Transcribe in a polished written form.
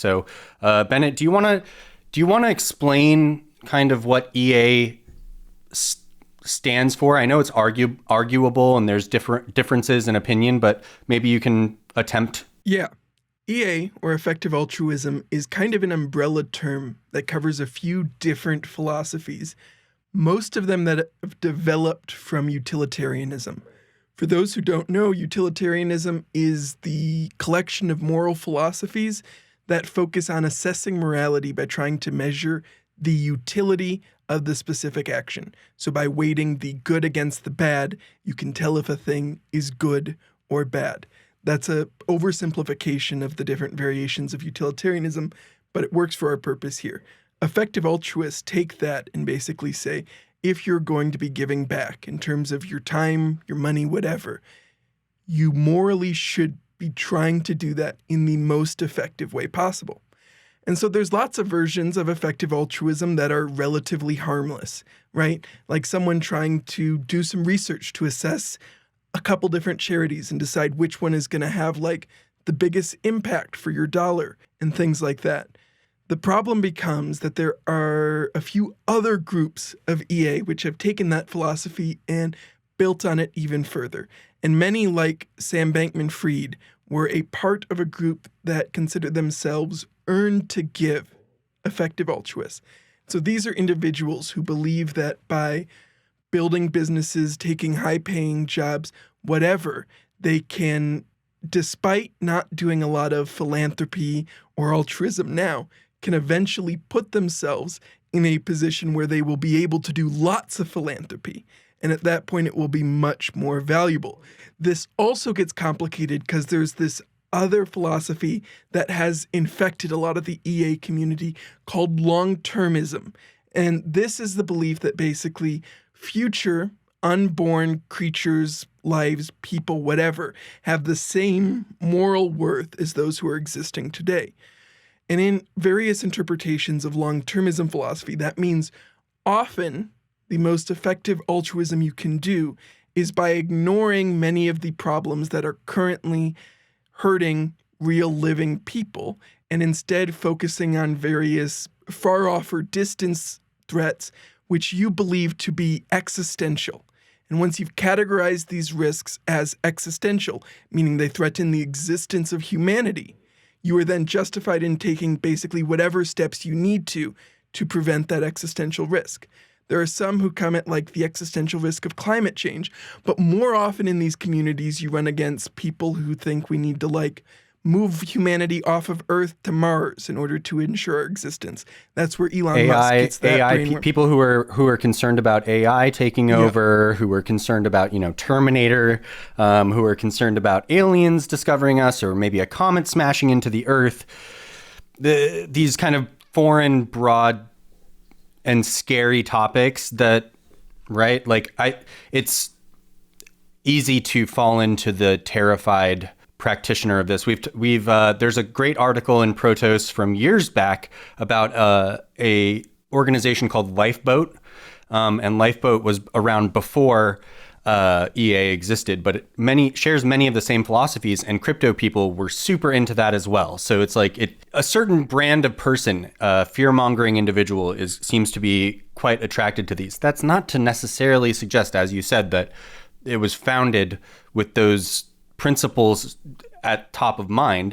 So, Bennett, do you want to explain kind of what EA stands for? I know it's arguable and there's differences in opinion, but maybe you can attempt. Yeah. EA, or effective altruism, is kind of an umbrella term that covers a few different philosophies, most of them that have developed from utilitarianism. For those who don't know, utilitarianism is the collection of moral philosophies that focus on assessing morality by trying to measure the utility of the specific action. So by weighting the good against the bad, you can tell if a thing is good or bad. That's a oversimplification of the different variations of utilitarianism, but it works for our purpose here. Effective altruists take that and basically say, if you're going to be giving back in terms of your time, your money, whatever, you morally should be trying to do that in the most effective way possible. And so there's lots of versions of effective altruism that are relatively harmless, right? Like someone trying to do some research to assess a couple different charities and decide which one is going to have like the biggest impact for your dollar and things like that. The problem becomes that there are a few other groups of EA which have taken that philosophy and built on it even further. And many, like Sam Bankman-Fried, were a part of a group that considered themselves earned to give effective altruists. So these are individuals who believe that by building businesses, taking high-paying jobs, whatever, they can, despite not doing a lot of philanthropy or altruism now, can eventually put themselves in a position where they will be able to do lots of philanthropy. And at that point, it will be much more valuable. This also gets complicated because there's this other philosophy that has infected a lot of the EA community called Longtermism. And this is the belief that basically future unborn creatures, lives, people, whatever, have the same moral worth as those who are existing today. And in various interpretations of long-termism philosophy, that means often the most effective altruism you can do is by ignoring many of the problems that are currently hurting real living people and instead focusing on various far-off or distant threats which you believe to be existential. And once you've categorized these risks as existential, meaning they threaten the existence of humanity, you are then justified in taking basically whatever steps you need to prevent that existential risk. There are some who come at like the existential risk of climate change, but more often in these communities, you run against people who think we need to like move humanity off of Earth to Mars in order to ensure our existence. That's where Elon Musk gets that people who are concerned about AI taking over, who are concerned about, Terminator, who are concerned about aliens discovering us, or maybe a comet smashing into the Earth. These kind of foreign, broad, and scary topics that, right? Like it's easy to fall into the terrified practitioner of this. We've there's a great article in Protos from years back about a organization called Lifeboat, and Lifeboat was around before EA existed, but it shares many of the same philosophies, and crypto people were super into that as well. So it's like a certain brand of person, fear-mongering individual seems to be quite attracted to these. That's not to necessarily suggest, as you said, that it was founded with those principles at top of mind.